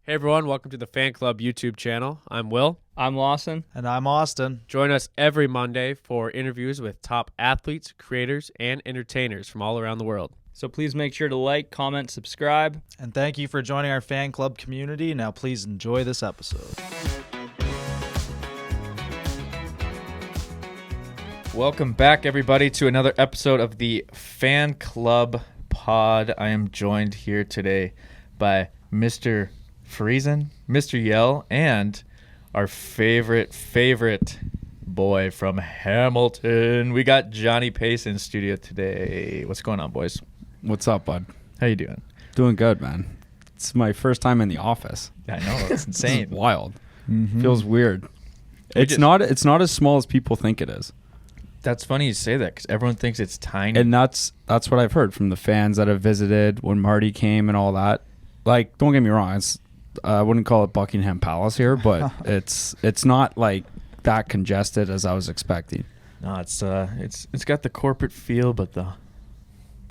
Hey everyone, welcome to the Fan Club YouTube channel. I'm Will. I'm Lawson. And I'm Austin. Join us every Monday for interviews with top athletes, creators, and entertainers from all around the world. So please make sure to like, comment, subscribe. And thank you for joining our fan club community. Now please enjoy this episode. Welcome back, everybody, to another episode of the Fan Club Pod. I am joined here today by Mr. Friesen, Mr. Yell, and our favorite boy from Hamilton. We got Johnny Pace in studio today. What's going on, boys? What's up, bud? How you doing? Doing good, man. It's my first time in the office. I know, it's insane. It's wild. Mm-hmm. Feels weird. It's not as small as people think it is. That's funny you say that because everyone thinks it's tiny. And that's what I've heard from the fans that have visited when Marty came and all that. Like, don't get me wrong, I wouldn't call it Buckingham Palace here, but it's not like that congested as I was expecting. No, it's got the corporate feel, but the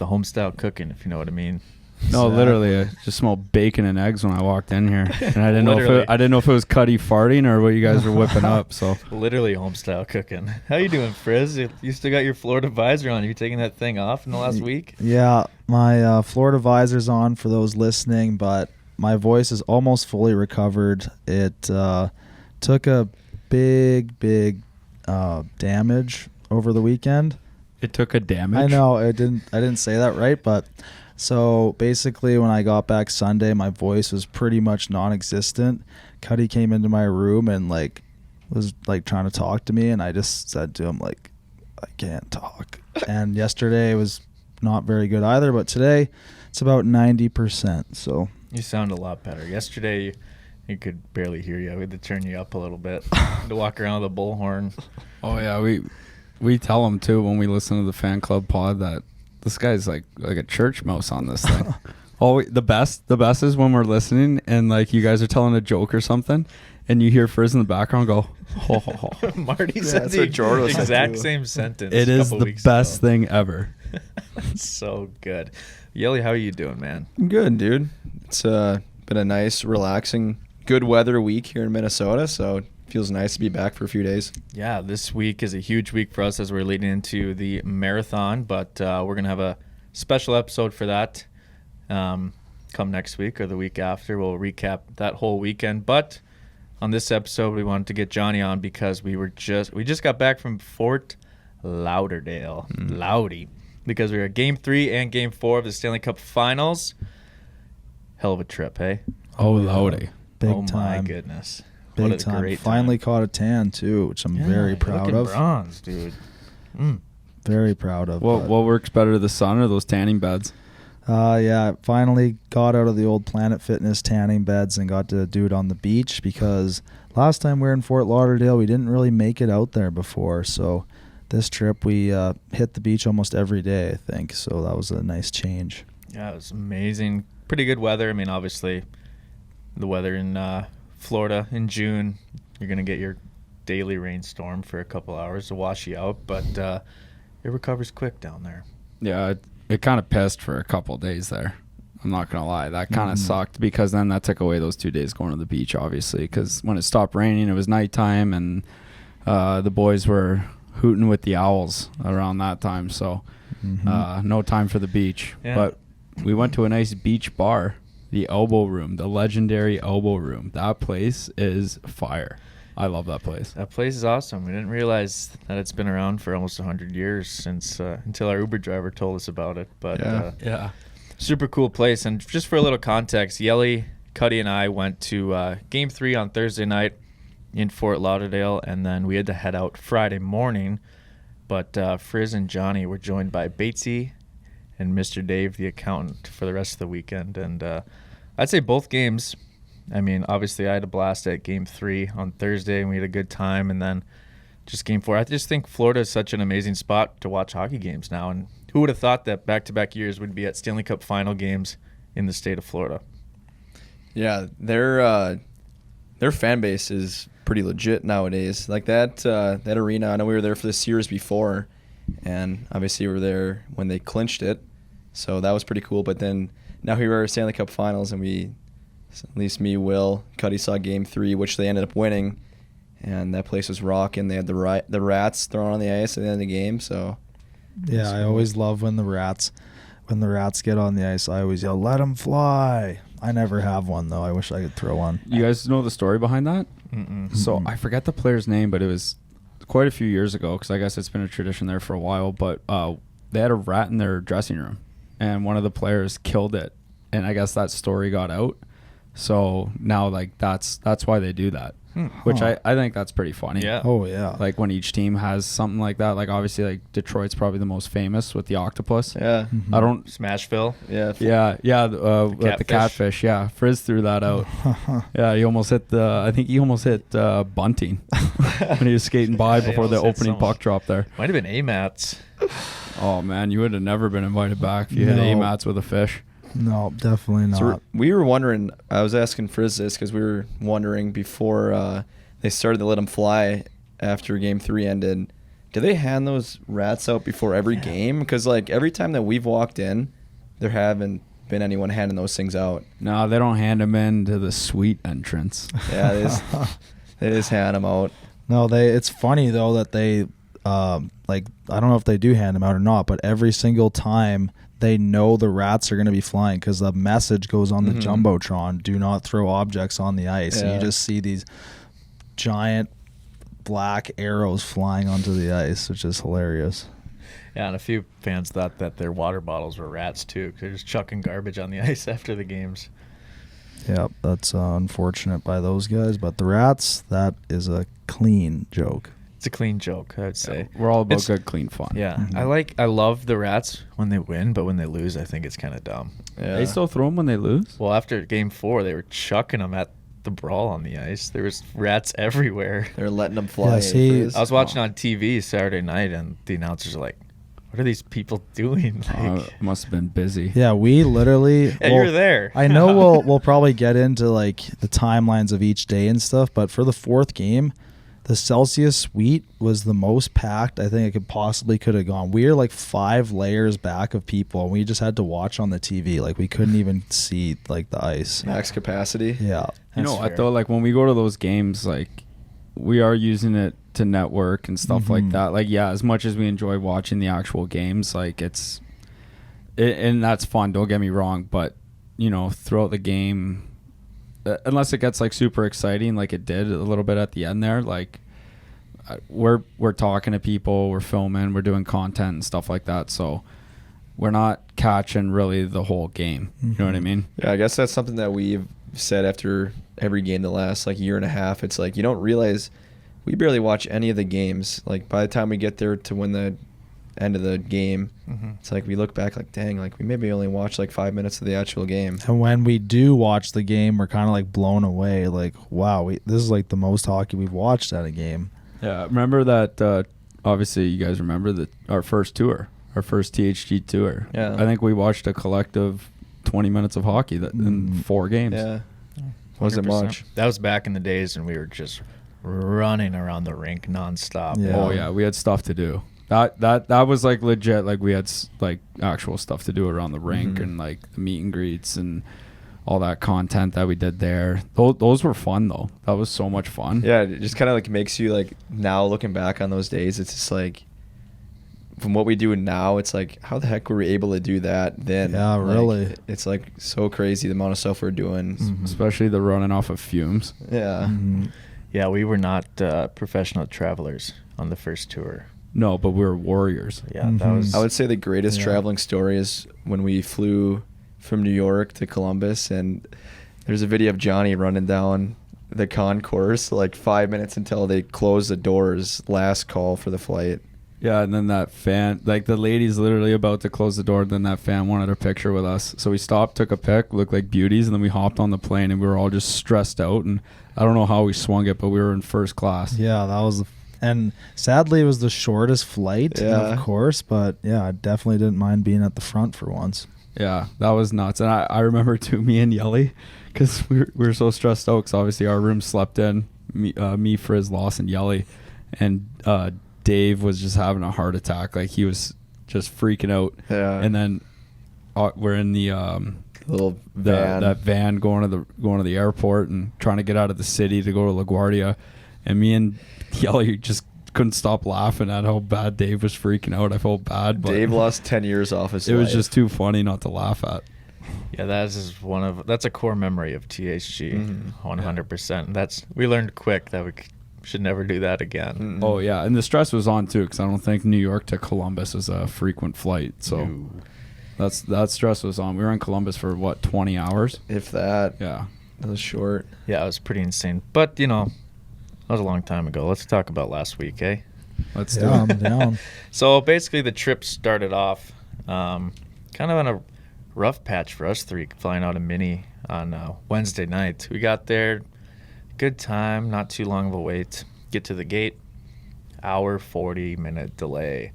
home style cooking, if you know what I mean. No, literally, I just smelled bacon and eggs when I walked in here, and I didn't know if it was Cuddy farting or what you guys were whipping up. So literally home style cooking. How you doing, Frizz? You still got your Florida visor on? You taking that thing off in the last week? Yeah, my Florida visor's on for those listening, but my voice is almost fully recovered. It took a big damage over the weekend. it took a damage. I know I didn't say that right, but so basically when I got back Sunday, my voice was pretty much non-existent. Cuddy came into my room and was trying to talk to me, and I just said to him I can't talk. And yesterday was not very good either, but today it's about 90%. So You sound a lot better. Yesterday, you could barely hear you. We had to turn you up a little bit to walk around with a bullhorn. Oh yeah, we tell them too when we listen to the Fan Club Pod that this guy's like a church mouse on this thing. The best is when we're listening and you guys are telling a joke or something, and you hear Frizz in the background go, ho, ho, ho. Marty said the exact same sentence. It is the best thing ever. So good. Yelly, how are you doing, man? I'm good, dude. It's been a nice, relaxing, good weather week here in Minnesota, so it feels nice to be back for a few days. Yeah, this week is a huge week for us as we're leading into the marathon, but we're going to have a special episode for that come next week or the week after. We'll recap that whole weekend, but on this episode, we wanted to get Johnny on because we just got back from Fort Lauderdale, Loudy, because we were at Game 3 and Game 4 of the Stanley Cup Finals. Hell of a trip, hey? Oh, Loudy. big oh time. My goodness. Big what a time. great Finally time. caught a tan too, which I'm very proud of. Bronze, dude. Very proud of. What works better, the sun or those tanning beds? Yeah, I finally got out of the old Planet Fitness tanning beds and got to do it on the beach, because last time we were in Fort Lauderdale, we didn't really make it out there before. So this trip, we hit the beach almost every day, I think. So that was a nice change. Yeah, it was amazing. Pretty good weather. I mean, obviously, the weather in Florida in June, you're going to get your daily rainstorm for a couple hours to wash you out, but it recovers quick down there. Yeah, it kind of pissed for a couple of days there. I'm not going to lie. That kind of sucked, because then that took away those 2 days going to the beach, obviously, because when it stopped raining, it was nighttime, and the boys were hooting with the owls around that time, so no time for the beach. Yeah. But we went to a nice beach bar, the Elbow Room, the legendary Elbow Room. That place is fire. I love that place. That place is awesome. We didn't realize that it's been around for almost 100 years since until our Uber driver told us about it. But Yeah. super cool place. And just for a little context, Yelly, Cuddy, and I went to Game 3 on Thursday night in Fort Lauderdale, and then we had to head out Friday morning. But Frizz and Johnny were joined by Batesy and Mr. Dave, the accountant, for the rest of the weekend. And I'd say both games, I mean, obviously I had a blast at Game 3 on Thursday, and we had a good time. And then just Game 4. I just think Florida is such an amazing spot to watch hockey games now. And who would have thought that back-to-back years would be at Stanley Cup final games in the state of Florida? Yeah, their fan base is pretty legit nowadays. Like that arena, I know we were there for the Series before, and obviously we were there when they clinched it, so that was pretty cool. But then now here we are at Stanley Cup Finals, and we So at least me, Will, Cuddy saw Game 3, which they ended up winning, and that place was rocking. They had the rats thrown on the ice at the end of the game. So Yeah, I always love when the rats get on the ice. I always yell, "Let them fly!" I never have one though. I wish I could throw one. You guys know the story behind that? Mm-mm. So I forget the player's name, but it was quite a few years ago because I guess it's been a tradition there for a while. But they had a rat in their dressing room, and one of the players killed it, and I guess that story got out. So now, like, that's why they do that, which I think that's pretty funny. Yeah. Oh yeah. Like when each team has something like that. Like obviously, like Detroit's probably the most famous with the octopus. yeah, I don't. Smashville. yeah, With the catfish. Yeah, Frizz threw that out. Yeah, he almost hit I think he almost hit Bunting when he was skating by Yeah, he before the almost hit opening someone. puck drop there. Might have been AMATs. Oh man, you would have never been invited back if you hit No. AMATs with a fish. No, definitely not. So we were wondering. I was asking Frizz this because we were wondering before they started to let them fly after Game 3 ended. Do they hand those rats out before every game? Because like every time that we've walked in, there haven't been anyone handing those things out. No, they don't hand them in to the suite entrance. Yeah, they just hand them out. No, it's funny though that they like, I don't know if they do hand them out or not, but every single time they know the rats are going to be flying because the message goes on the jumbotron: "Do not throw objects on the ice." And you Yeah. just see these giant black arrows flying onto the ice, which is hilarious. Yeah, and a few fans thought that their water bottles were rats too, 'cause they're just chucking garbage on the ice after the games. Yeah, that's unfortunate by those guys, but the rats, that is a clean joke. It's a clean joke, I would say. We're all about It's- good, clean fun. Yeah, Mhm. I love the rats when they win, but when they lose, I think it's kind of dumb. Yeah. They still throw them when they lose? Well, after Game 4, they were chucking them at the brawl on the ice. There was rats everywhere. They're letting them fly. Yeah, see, Frizz. I was watching on TV Saturday night, and the announcers are like, "What are these people doing?" Like, Must have been busy. Yeah, we literally. yeah, you were there. I know we'll probably get into like the timelines of each day and stuff, but for the fourth game, the Celsius suite was the most packed I think it could have gone. We were like 5 layers back of people, and we just had to watch on the TV. Like we couldn't even see like the ice. Max capacity. Yeah. You know That's what fair. though? Like when we go to those games, like we are using it to network and stuff like that. Like yeah, as much as we enjoy watching the actual games, like and that's fun. Don't get me wrong, but you know, throughout the game, unless it gets like super exciting, like it did a little bit at the end there, like we're talking to people, we're filming, we're doing content and stuff like that. So we're not catching really the whole game. You know what I mean? Yeah, I guess that's something that we've said after every game the last like year and a half. It's like you don't realize we barely watch any of the games. Like by the time we get there to win the end of the game, it's like we look back like, dang, like we maybe only watched like 5 minutes of the actual game. And when we do watch the game, we're kind of like blown away. Like, wow, this is like the most hockey we've watched at a game. Yeah, remember that? Obviously, you guys remember our first tour, our first THG tour. Yeah. I think we watched a collective 20 minutes of hockey in 4 games. Yeah, wasn't 100%. much. That was back in the days when we were just running around the rink nonstop. Yeah. Oh yeah, we had stuff to do. That was like legit. Like we had like actual stuff to do around the rink and like the meet and greets and all that content that we did there. Those were fun though. That was so much fun. Yeah, it just kind of like makes you like now looking back on those days. It's just like from what we do now, it's like how the heck were we able to do that then? Yeah, Like, really. It's like so crazy the amount of stuff we're doing. Especially the running off of fumes. Yeah. Yeah, we were not professional travelers on the first tour. No, but we were warriors. Yeah, that was. I would say the greatest Yeah. traveling story is when we flew from New York to Columbus, and there's a video of Johnny running down the concourse like 5 minutes until they closed the doors. Last call for the flight. Yeah, and then that fan, like the lady's literally about to close the door, then that fan wanted a picture with us. So we stopped, took a pic, looked like beauties, and then we hopped on the plane, and we were all just stressed out. And I don't know how we swung it, but we were in first class. Yeah, that was and sadly it was the shortest flight, Yeah. of course, but yeah, I definitely didn't mind being at the front for once. Yeah, that was nuts. And I remember too, me and Yelly, because we were so stressed out, because obviously our room slept in, me Frizz, Loss, and Yelly. And Dave was just having a heart attack. Like he was just freaking out. Yeah. And then we're in the little van. That van going to the airport and trying to get out of the city to go to LaGuardia, and me and Yelly just couldn't stop laughing at how bad Dave was freaking out. I felt bad, but Dave lost 10 years off his life. It was just too funny not to laugh at. Yeah, that's a core memory of THG, 100%. We learned quick that we should never do that again. Mm-mm. Oh yeah, and the stress was on too, because I don't think New York to Columbus is a frequent flight. So that stress was on. We were in Columbus for what, 20 hours? If that. Yeah, That was short. Yeah, it was pretty insane. But that was a long time ago. Let's talk about last week, eh? let's do Yeah, it. I'm down. So basically, the trip started off kind of on a rough patch for us three, flying out of Mini on Wednesday night. We got there, good time, not too long of a wait. Get to the gate, hour 40-minute delay,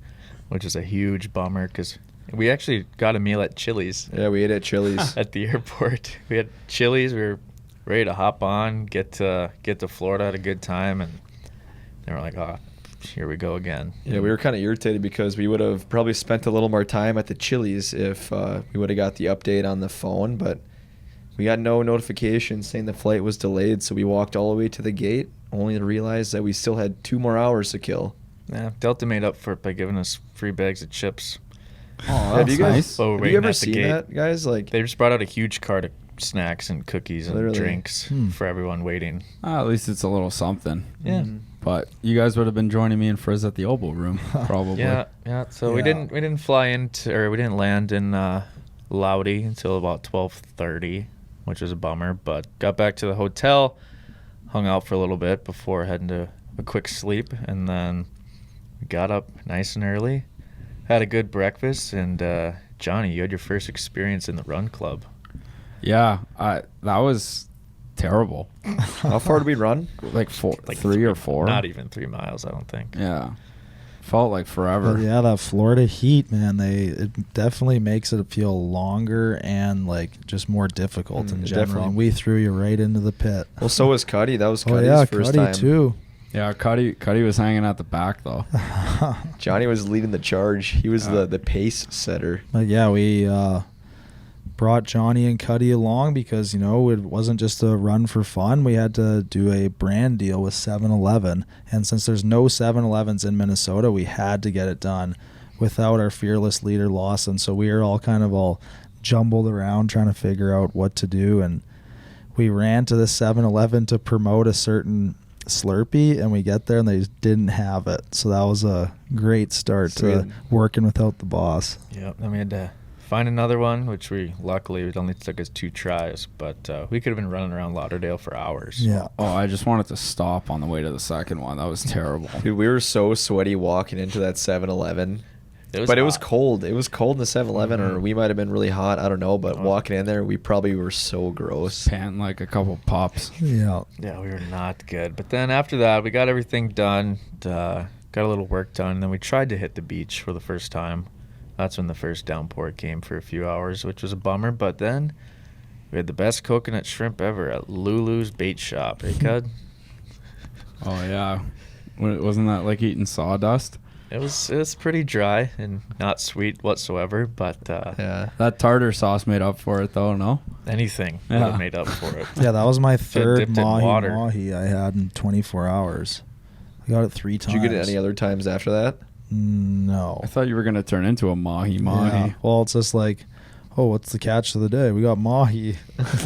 which is a huge bummer because we actually got a meal at Chili's. Yeah, we ate at Chili's. At the airport. We had Chili's. We were ready to hop on, get to Florida, had a good time, and they were like, oh, here we go again. Yeah, we were kind of irritated because we would have probably spent a little more time at the Chili's if we would have got the update on the phone, but we got no notification saying the flight was delayed, so we walked all the way to the gate, only to realize that we still had 2 more hours to kill. Yeah, Delta made up for it by giving us free bags of chips. Oh, Have you guys, While we're have waiting you ever at the seen gate. that, guys? Like, They just brought out a huge cart of snacks and cookies and Literally. drinks for everyone waiting. At least it's a little something. Yeah. But you guys would have been joining me and Frizz at the Oval Room, probably. Yeah. So we Yeah. didn't fly into, or we didn't land in Laudy until about 12:30, which was a bummer. But got back to the hotel, hung out for a little bit before heading to a quick sleep, and then we got up nice and early, had a good breakfast, and Johnny, you had your first experience in the run club. Yeah, that was terrible. how far did we run? Like 3 or 4. Not even 3 miles, I don't think. Yeah, felt like forever. But yeah, that Florida heat, man, it definitely makes it feel longer and like just more difficult in it general. definitely- And we threw you right into the pit. Well, so was Cuddy. That was Oh Cuddy's yeah, first Cuddy time. too. Yeah, Cuddy was hanging at the back though. Johnny was leading the charge. He was the pace setter. But yeah, we brought Johnny and Cuddy along because, it wasn't just a run for fun. We had to do a brand deal with 7-Eleven. And since there's no 7-Elevens in Minnesota, we had to get it done without our fearless leader, Lawson. So we were all jumbled around trying to figure out what to do. And we ran to the 7-Eleven to promote a certain Slurpee, and we get there and they just didn't have it. So that was a great start to working without the boss. Yep. Then we had to find another one, which luckily it only took us 2 tries, but we could have been running around Lauderdale for hours. Yeah. Oh, I just wanted to stop on the way to the second one. That was terrible. Dude, we were so sweaty walking into that 7-Eleven. It was hot. cold. It was cold in the 7-Eleven, or we might have been really hot. I don't know. But walking in there, we probably were so gross. Panting like a couple pops. Yeah. Yeah, we were not good. But then after that, we got everything done, got a little work done, and then we tried to hit the beach for the first time. That's when the first downpour came for a few hours, which was a bummer. But then we had the best coconut shrimp ever at Lulu's Bait Shop. Hey, Cud? Oh yeah, wasn't that like eating sawdust? It was pretty dry and not sweet whatsoever, but Yeah. That tartar sauce made up for it though. No. anything would Yeah. have made up for it. Yeah, that was my third dipped in water. mahi I had in 24 hours. I got it 3 times. Did you get it any other times after that? No. I thought you were gonna turn into a mahi. Yeah. Well, it's just like, oh, what's the catch of the day? We got mahi.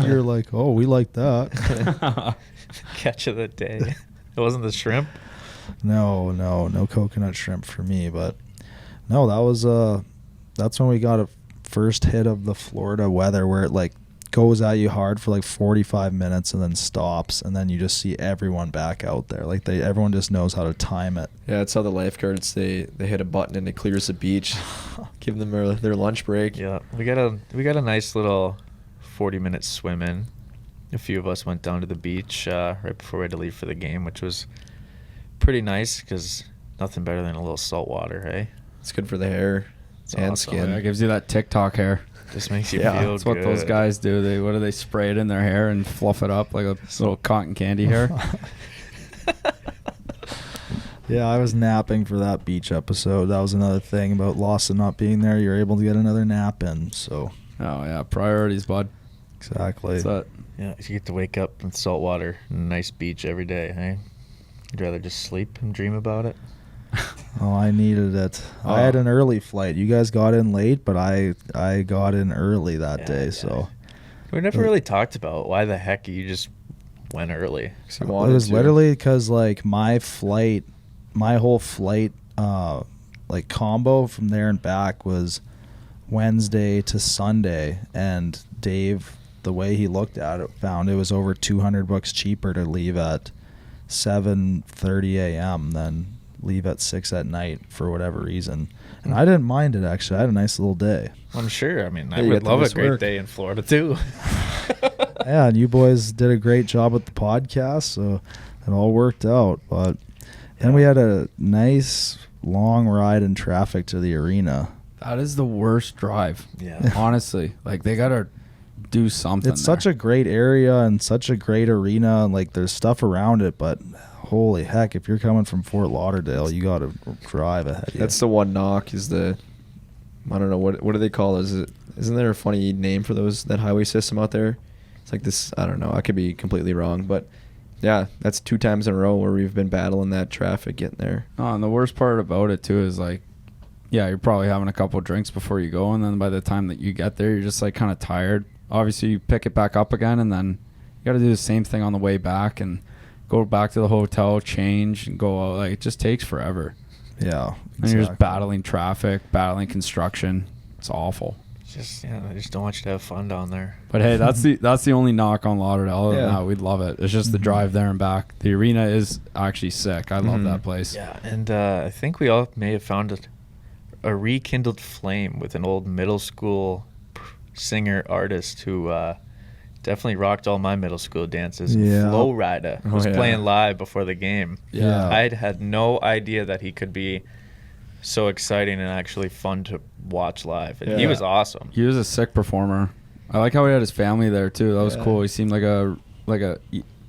You're like, oh, we like that. Catch of the day. It wasn't the shrimp? No coconut shrimp for me. But no, that's when we got a first hit of the Florida weather where it like goes at you hard for like 45 minutes and then stops, and then you just see everyone back out there. Like everyone just knows how to time it. Yeah, it's how the lifeguards they hit a button and it clears the beach. Give them their lunch break. Yeah. We got a nice little 40-minute swim in. A few of us went down to the beach right before we had to leave for the game, which was pretty nice because nothing better than a little salt water, hey? It's good for the hair and awesome. skin. Yeah, it gives you that TikTok hair. Just makes you Yeah, feel That's good. what those guys do. They spray it in their hair and fluff it up like a little cotton candy hair. Yeah, I was napping for that beach episode. That was another thing about Lawson not being there. You're able to get another nap in. So Oh yeah, priorities, bud. Exactly. So, Yeah, you get to wake up in salt water and a nice beach every day, hey? You'd rather just sleep and dream about it? Oh, I needed it. I had an early flight. You guys got in late, but I got in early that day. So We never really talked about why the heck you just went early. it was literally because like my whole flight, like combo from there and back was Wednesday to Sunday, and Dave, the way he looked at it, found it was over $200 cheaper to leave at 7:30 a.m. than leave at 6 at night for whatever reason. And I didn't mind it, actually. I had a nice little day. I'm sure. I mean, I you would got the love a most great work. day in Florida, too. Yeah, and you boys did a great job with the podcast, so it all worked out. But then we had a nice long ride in traffic to the arena. that is the worst drive. Yeah. Honestly, like they gotta do something. It's such a great area and such a great arena, and like there's stuff around it, but holy heck, if you're coming from Fort Lauderdale, you got to drive ahead. That's the one knock is I don't know, what do they call it? Isn't there a funny name for that highway system out there? It's like this, I don't know, I could be completely wrong, but yeah, that's 2 times in a row where we've been battling that traffic getting there. Oh, and the worst part about it too is like, yeah, you're probably having a couple drinks before you go, and then by the time that you get there, you're just like kind of tired. Obviously, you pick it back up again, and then you got to do the same thing on the way back and go back to the hotel, change, and go out. Like it just takes forever. Yeah. And you're just battling traffic, battling construction. It's awful. I just don't want you to have fun down there. But hey, that's the only knock on Lauderdale. Other than Yeah. that, we'd love it. It's just the drive there and back. The arena is actually sick. I love that place. Yeah, and I think we all may have found a rekindled flame with an old middle school singer artist who definitely rocked all my middle school dances. Yeah. Flo Rida Oh, was yeah. playing live before the game. Yeah. I had no idea that he could be so exciting and actually fun to watch live. And he Yeah. was awesome. He was a sick performer. I like how he had his family there too. That was Yeah. cool. He seemed like a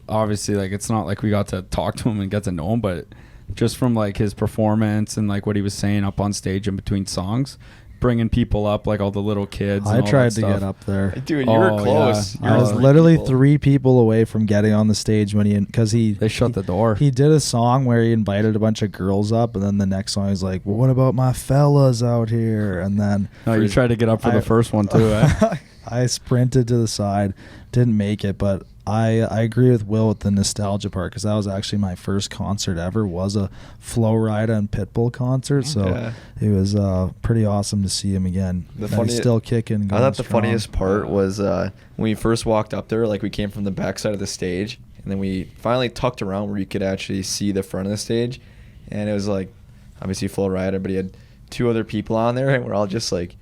obviously like it's not like we got to talk to him and get to know him, but just from like his performance and like what he was saying up on stage in between songs, bringing people up, like all the little kids. I and all tried that to stuff. get up there. Dude, you were Oh, close. yeah. You I were was 3 literally people. 3 people away from getting on the stage because They shut the door. He did a song where he invited a bunch of girls up, and then the next song he's like, well, what about my fellas out here? And then No, you tried to get up for the first one too. Eh? I sprinted to the side, didn't make it, but I agree with Will with the nostalgia part, because that was actually my first concert ever, was a Flo Rida and Pitbull concert, so Yeah. it was pretty awesome to see him again. The And funny- he's still kicking. I going thought the strong. funniest part was when we first walked up there, like we came from the back side of the stage, and then we finally tucked around where you could actually see the front of the stage, and it was like obviously Flo Rida, but he had 2 other people on there, and we're all just like,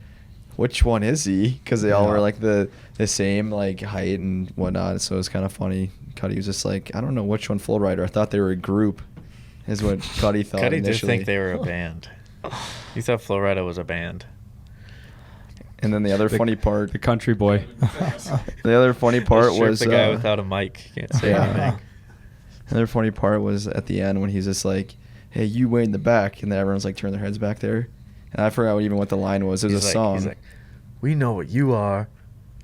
which one is he? Because they all Yeah. were like the same like height and whatnot, so it was kind of funny. Cuddy was just like, I don't know which one Flo Rida. I thought they were a group, is what Cuddy thought Cuddy did initially. think they were a band. He thought Flo Rida was a band. And then the other funny part, The country boy. the other funny part Sure, was the guy without a mic can't say yeah. anything. Another funny part was at the end when he's just like, "Hey, you wait in the back," and then everyone's like turning their heads back there. And I forgot what the line was. It was He's a like- song. He's like, we know what you are.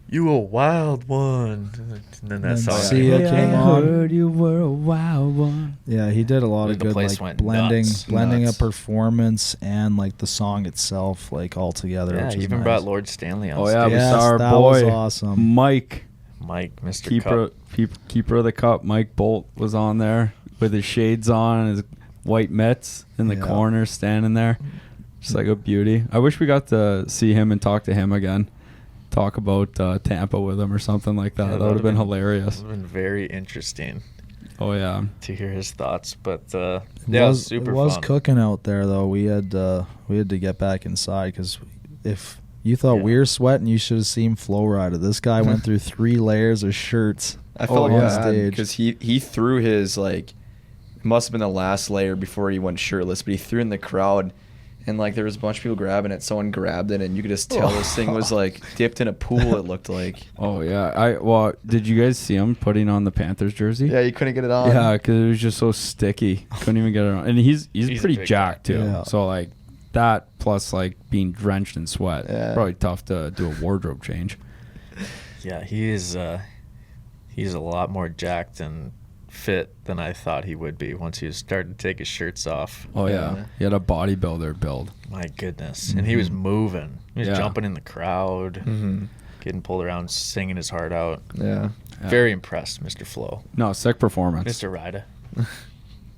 You a wild one. And then that And song. Sia came on. came on. heard you were a wild one. Yeah, he did a lot of The good place like went blending nuts. a performance and like the song itself like all together. Yeah, which he is even nice. brought Lord Stanley on Oh yeah, stage. we Yes, saw our that was boy awesome. Mike, Mike, Mr. keeper Cup. keeper of the cup. Mike Bolt was on there with his shades on and his white mitts in the Yeah. corner, standing there, just like a beauty. I wish we got to see him and talk to him again. Talk about Tampa with him or something like that. Yeah, that would have been hilarious. It would have been very interesting Oh yeah. to hear his thoughts. But It yeah, it was was, super it was fun. cooking out there though. We had to get back inside because if you thought Yeah. we were sweating, you should have seen Flo Rida. This guy went through 3 layers of shirts. I felt on bad stage because he threw his like, it must have been the last layer before he went shirtless, but he threw in the crowd, and like there was a bunch of people grabbing it. Someone grabbed it, and you could just tell this thing was like dipped in a pool. It looked like. Oh yeah. Did you guys see him putting on the Panthers jersey? Yeah, you couldn't get it on. Yeah, because it was just so sticky. Couldn't even get it on. And he's He's a pretty big jacked guy. too. Yeah. So like, that plus like being drenched in sweat. Yeah. Probably tough to do a wardrobe change. Yeah, he's a lot more jacked and fit than I thought he would be once he started to take his shirts off. Oh yeah, he had a bodybuilder build. My goodness. And he was moving. He was Yeah. jumping in the crowd, Mm-hmm. getting pulled around, singing his heart out. Yeah. Very impressed, Mr. Flo. No, sick performance. Mr. Rida.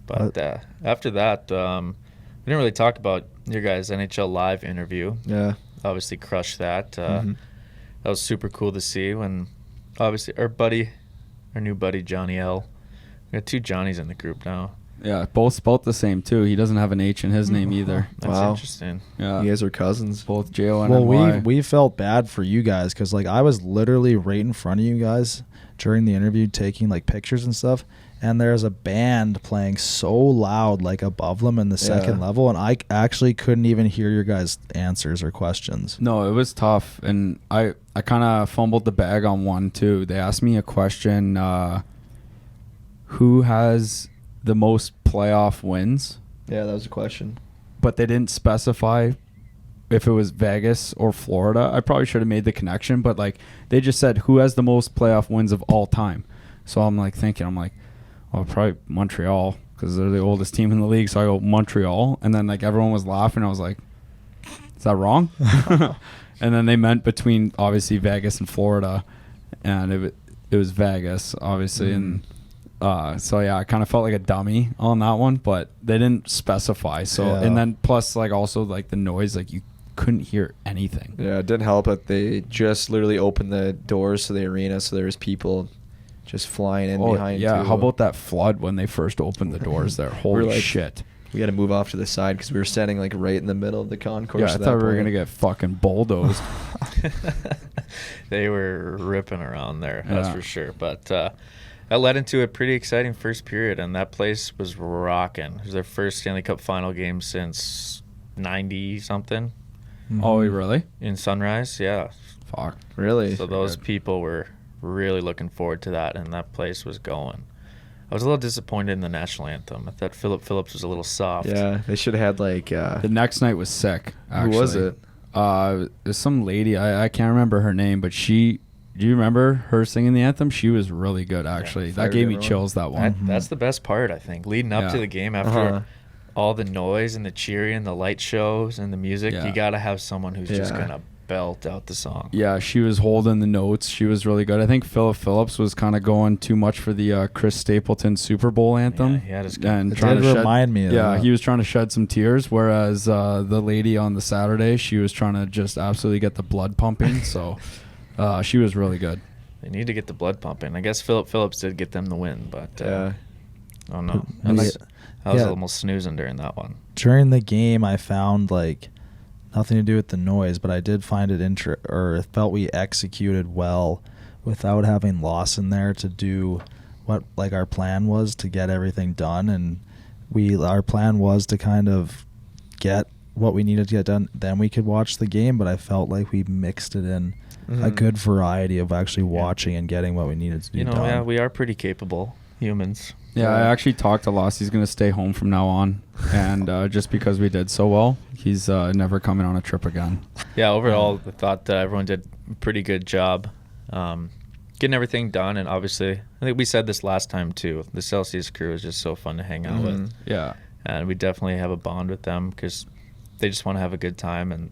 But after that, we didn't really talk about your guys' NHL Live interview. Yeah. Obviously crushed that. Mhm. That was super cool to see when, obviously, our new buddy, Johnny L. We got 2 Johnnies in the group now. Yeah, both spelt the same too. He doesn't have an H in his name either. That's Wow. interesting. Yeah, You guys are cousins. both J-O-N Well, and Y. we felt bad for you guys because like I was literally right in front of you guys during the interview taking like pictures and stuff, and there's a band playing so loud like above them in the second level, and I actually couldn't even hear your guys' answers or questions. No, it was tough, and I kind of fumbled the bag on one too. They asked me a question: who has the most playoff wins? Yeah, that was a question. But they didn't specify if it was Vegas or Florida. I probably should have made the connection, but like they just said who has the most playoff wins of all time. So I'm like thinking, well, probably Montreal because they're the oldest team in the league. So I go Montreal, and then like everyone was laughing. I was like, is that wrong? And then they meant between obviously Vegas and Florida, and it was Vegas obviously, and so yeah, I kind of felt like a dummy on that one, but they didn't specify. So Yeah. and then plus like also like the noise, like you couldn't hear anything. Yeah, it didn't help that they just literally opened the doors to the arena, so there was people just flying in behind. Yeah, too. how about that flood when they first opened the doors there? Holy like- shit. We had to move off to the side because we were standing like right in the middle of the concourse. Yeah, I at that thought we were point. gonna get fucking bulldozed. They were ripping around there, that's Yeah. for sure. But that led into a pretty exciting first period, and that place was rocking. It was their first Stanley Cup final game since 90-something Oh, really? in Sunrise. Yeah. Fuck. Really. So those people were really looking forward to that, and that place was going. I was a little disappointed in the national anthem. I thought Philip Phillips was a little soft. Yeah, they should have had like. The next night was sick. Actually. Who was it? There's some lady. I can't remember her name, but she. Do you remember her singing the anthem? She was really good, actually. That fired gave me everyone. chills. That one. That's the best part, I think. Leading up Yeah. to the game, after Uh-huh. all the noise and the cheering, the light shows and the music, Yeah. you got to have someone who's just Yeah. going to belt out the song. Yeah, she was holding the notes. She was really good. I think Philip Phillips was kind of going too much for the Chris Stapleton Super Bowl anthem. Yeah, he had his and It trying did to remind me of Yeah, that. he was trying to shed some tears, whereas the lady on the Saturday, she was trying to just absolutely get the blood pumping. So she was really good. They need to get the blood pumping. I guess Philip Phillips did get them the win, but Yeah. I don't know. Yeah. I was Yeah. almost snoozing during that one. During the game, I found like nothing to do with the noise, but I did find it it felt we executed well without having Lawson there to do what like our plan was to get everything done, and our plan was to kind of get what we needed to get done, then we could watch the game. But I felt like we mixed it in a Mhm. good variety of actually watching and getting what we needed to do done. Yeah, we are pretty capable humans. Yeah, I actually talked to Loss. He's going to stay home from now on. And just because we did so well, he's never coming on a trip again. Yeah, overall, I thought that everyone did a pretty good job getting everything done. And obviously, I think we said this last time too, the Celsius crew is just so fun to hang out with. Yeah. And we definitely have a bond with them because they just want to have a good time and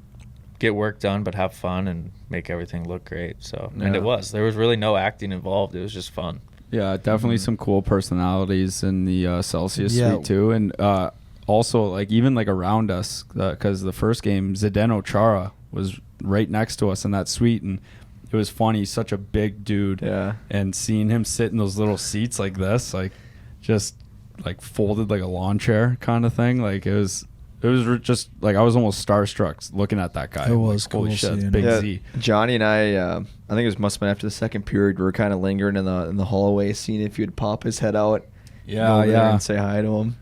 get work done, but have fun and make everything look great. So, and Yeah. it was. There was really no acting involved. It was just fun. Yeah, definitely some cool personalities in the Celsius Yeah. suite too. And also, like, even like around us, because the first game, Zdeno Chara was right next to us in that suite. And it was funny. He's such a big dude. Yeah. And seeing him sit in those little seats like this, like just like folded like a lawn chair kind of thing. Like it was just like I was almost starstruck looking at that guy. It was like, holy cool shit, seeing Big him. Yeah, Z. Johnny and I think it was must have been after the second period. We were kind of lingering in the hallway, seeing if you'd pop his head out, go Yeah, over there yeah. and say hi to him.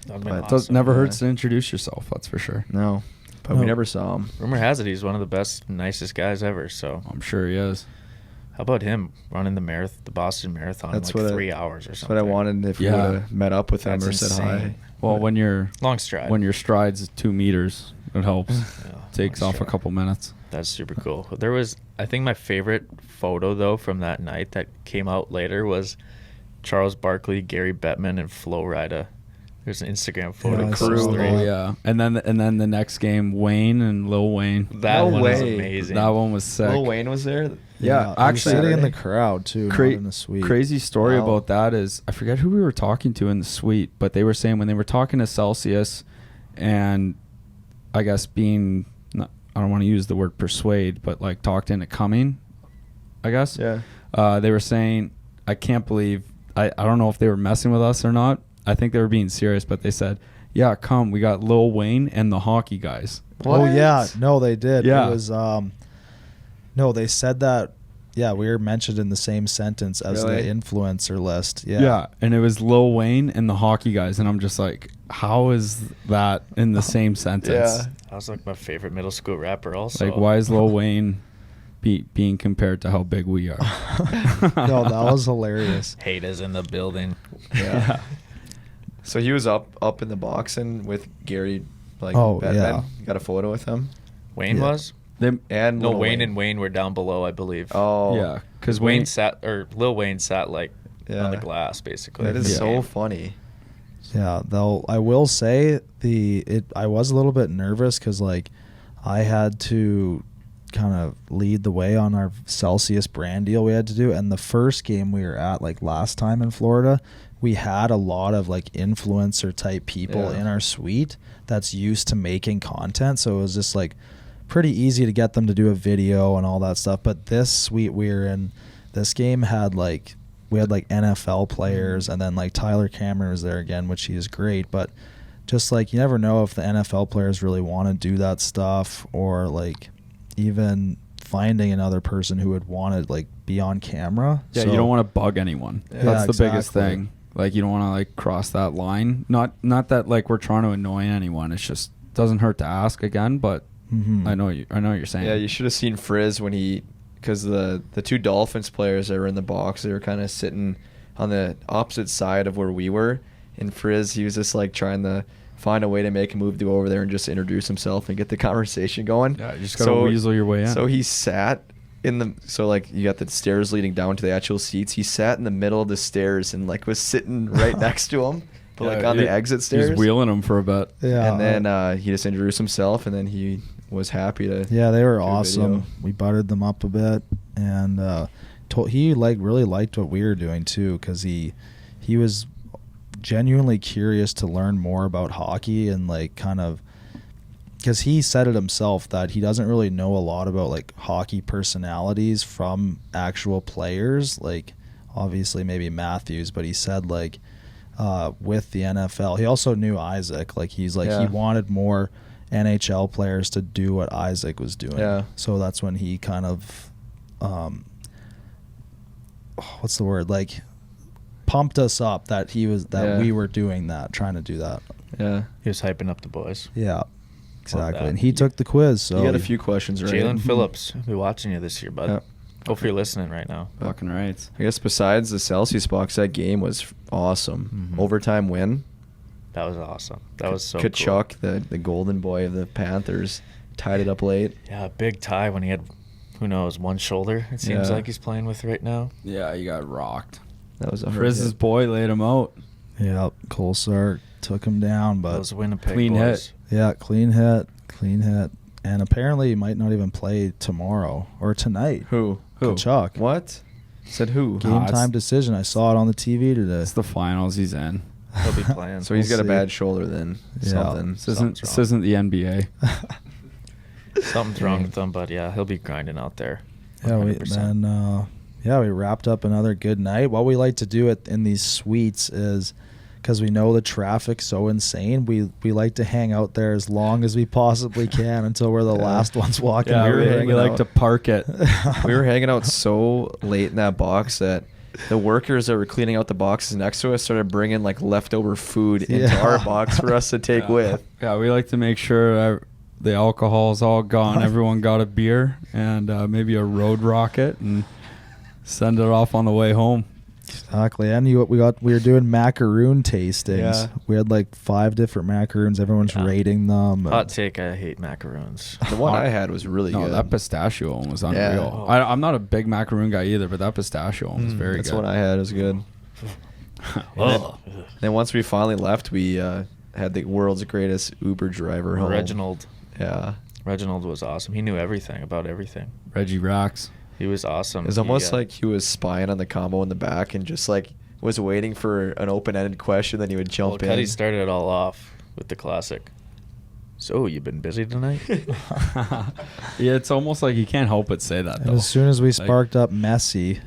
That'd been But It does, awesome. never Yeah. hurts to introduce yourself. That's for sure. No, but No. we never saw him. Rumor has it he's one of the best, nicest guys ever. So I'm sure he is. how about him running the Boston Marathon That's in like what 3 hours or That's something? what I wanted if we Yeah. would have met up with him That's or said hi. insane. Well, when your Long stride. stride's 2 meters, It helps. Yeah, Takes off a couple minutes. That's super cool. There was, I think my favorite photo though from that night that came out later was Charles Barkley, Gary Bettman, and Flo Rida. There's an Instagram photo. Yeah, I of saw those that. three. Oh yeah, and then the next game, Wayne and Lil Wayne. That No one was way. amazing. That one was sick. Lil Wayne was there. Yeah, I'm actually, sitting in the Saturday. crowd too, Cra- not in the suite. Crazy story Wow. about that is I forget who we were talking to in the suite, but they were saying when they were talking to Celsius, and I guess being I don't want to use the word persuade, but like talked into coming, I guess. Yeah. They were saying, I can't believe I don't know if they were messing with us or not. I think they were being serious, but they said, yeah, come. We got Lil Wayne and the hockey guys. Oh yeah, no, they did. Yeah. It was no, they said that. Yeah, we were mentioned in the same sentence as Really? the influencer list. Yeah. And it was Lil Wayne and the hockey guys, and I'm just like, how is that in the same sentence? Yeah. That was like my favorite middle school rapper also. Like, why is Lil Wayne being compared to how big we are? No, that was hilarious. Haters in the building. Yeah. So he was up in the box and with Gary, like, Oh, Bettman. yeah. Got a photo with him. Wayne Yeah. was? And No, Lil Wayne and Wayne were down below, I believe. Oh, Yeah, Because Wayne sat, or Lil Wayne sat like on the glass, basically. That is Yeah. so funny. Yeah, though I will say I was a little bit nervous because like I had to kind of lead the way on our Celsius brand deal we had to do, and the first game we were at like last time in Florida, we had a lot of like influencer type people Yeah. in our suite that's used to making content, so it was just like pretty easy to get them to do a video and all that stuff. But this suite we were in, this game had like we had like NFL players, and then like Tyler Cameron was there again, which he is great, but just like you never know if the NFL players really want to do that stuff, or like even finding another person who would want to like be on camera. Yeah, So- you don't want to bug anyone. Yeah, That's the biggest exactly. thing. Like, you don't want to like cross that line. Not that like we're trying to annoy anyone. It's just doesn't hurt to ask again. But Mhm. I know what you're saying. Yeah, you should have seen Frizz when because the two Dolphins players that were in the box, they were kind of sitting on the opposite side of where we were. And Frizz, he was just like trying to find a way to make a move to go over there and just introduce himself and get the conversation going. Yeah, you just gotta weasel your way in. So he sat like you got the stairs leading down to the actual seats. He sat in the middle of the stairs and like was sitting right next to him, but like on the exit stairs. He's wheeling him for a bit. Yeah, And then he just introduced himself, and then he was happy to. yeah, they were do a awesome. video. We buttered them up a bit, and he like really liked what we were doing too, because he was genuinely curious to learn more about hockey, and like kind of because he said it himself that he doesn't really know a lot about like hockey personalities from actual players, like obviously maybe Matthews, but he said like with the NFL, he also knew Isaac. Like he's like he Yeah. wanted more NHL players to do what Isaac was doing. Yeah. So that's when he kind of what's the word? Like pumped us up that Yeah. we were doing that, trying to do that. Yeah. He was hyping up the boys. Yeah. Exactly. that. And he took the quiz, so You got a few questions, right? Jalen Phillips, I'll be watching you this year, bud. Yeah. Hope you're listening right now. Fucking right. I guess besides the Celsius box, that game was awesome. Mhm. Overtime win. That was awesome. That was so cool. Kachuk, the golden boy of the Panthers, tied it up late. Yeah, a big tie when he had, who knows, one shoulder, it seems Yeah. like he's playing with right now. Yeah, you got rocked. That was a hard Frizz's hit. boy laid him out. yeah, Kolsar took him down, but Those Winnipeg Clean boys. hit. yeah, clean hit. And apparently he might not even play tomorrow or tonight. Who? Kachuk. What? Said who? Game Nah, it's- time decision. I saw it on the TV today. It's the finals. He's in. He'll be playing. So he's We'll got a see. bad shoulder then. Yeah. Something. This isn't Something's this wrong. isn't the NBA. Something's wrong with him, but yeah, he'll be grinding out there. Yeah, we 100%. we wrapped up another good night. What we like to do in these suites is, because we know the traffic's so insane, we like to hang out there as long as we possibly can until we're the Yeah. last ones walking. Yeah, we were away. hanging we like out. to park it. We were hanging out so late in that box that the workers that were cleaning out the boxes next to us started bringing like leftover food into Yeah. our box for us to take Yeah. with. Yeah, we like to make sure the alcohol's all gone. Everyone got a beer and maybe a road rocket and send it off on the way home. Exactly. And we were doing macaroon tastings. Yeah. We had like 5 different macaroons. Everyone's rating them. Hot take, I hate macaroons. The one I had was really No, good. that pistachio one was unreal. Yeah. I'm not a big macaroon guy either, but that pistachio one was very That's good. what I had. It was good. Then once we finally left, we had the world's greatest Uber driver home. Reginald. Yeah. Reginald was awesome. He knew everything about everything. Reggie Racks. He was awesome. It was almost like he was spying on the combo in the back and just like was waiting for an open-ended question. Then he would jump in. Cuddy started it all off with the classic. So, you been busy tonight? Yeah, it's almost like you can't help but say that, And though. as soon as we sparked up Messi,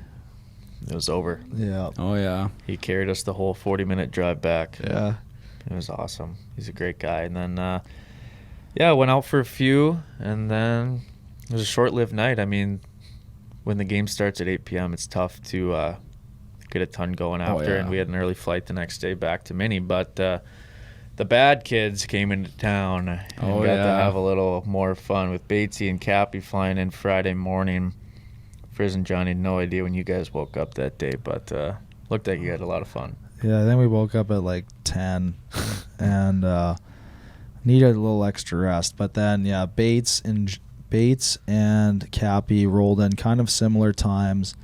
It was over. yeah. Oh, yeah. He carried us the whole 40-minute drive back. Yeah. It was awesome. He's a great guy. And then, went out for a few, and then it was a short-lived night. I mean, when the game starts at 8 p.m., it's tough to get a ton going after, yeah. and we had an early flight the next day back to Minnie. But the bad kids came into town and got to have a little more fun with Batesy and Cappy flying in Friday morning. Frizz and Johnny had no idea when you guys woke up that day, but looked like you had a lot of fun. Yeah, I think we woke up at like 10 and needed a little extra rest. But then, yeah, Bates and Cappy rolled in kind of similar times.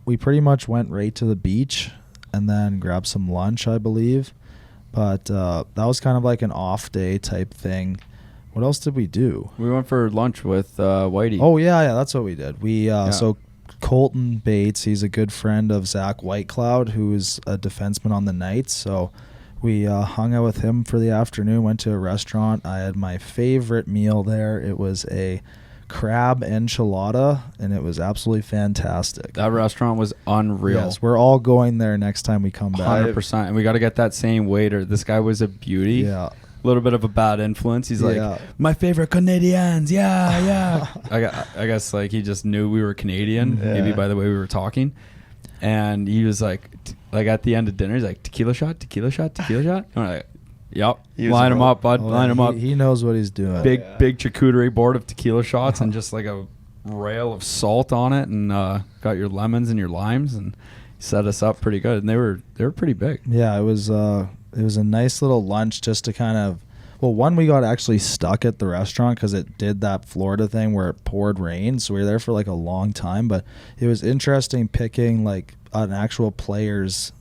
We pretty much went right to the beach and then grabbed some lunch, I believe. But that was kind of like an off day type thing. What else did we do? We went for lunch with Whitey. Oh, yeah, that's what we did. So Colton Bates, he's a good friend of Zach Whitecloud, who is a defenseman on the Knights. So we hung out with him for the afternoon, went to a restaurant. I had my favorite meal there. It was a crab enchilada, and it was absolutely fantastic. That restaurant was unreal. Yes, we're all going there next time we come back. 100%. And we got to get that same waiter. This guy was a beauty. Yeah. A little bit of a bad influence. He's like, Yeah. my favorite Canadians. Yeah, yeah. I guess like he just knew we were Canadian, maybe by the way we were talking. And he was like at the end of dinner, he's like, tequila shot, tequila shot, tequila shot. And we're like, yep. Line him up, bud. Oh, Line him up. He knows what he's doing. Big charcuterie board of tequila shots and just like a rail of salt on it, and got your lemons and your limes, and set us up pretty good. And they were pretty big. Yeah, it was a nice little lunch just to kind of, well, one, we got actually stuck at the restaurant because it did that Florida thing where it poured rain, so we were there for like a long time. But it was interesting picking like an actual player's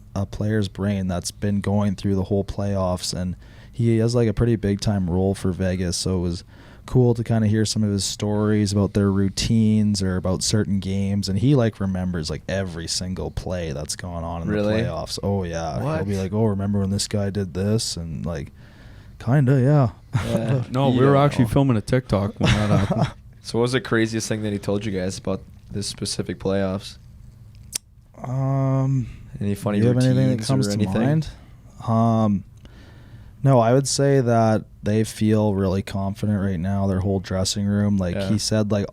brain that's been going through the whole playoffs, and he has like a pretty big time role for Vegas, so it was cool to kind of hear some of his stories about their routines or about certain games. And he like remembers like every single play that's gone on in the playoffs. Oh yeah. What? He'll be like, oh, remember when this guy did this? And like, kinda, yeah. No, we were actually filming a TikTok when that happened. So what was the craziest thing that he told you guys about this specific playoffs? Any funny do you have anything that routines comes or to anything? mind? No, I would say that they feel really confident right now. Their whole dressing room, like he said, like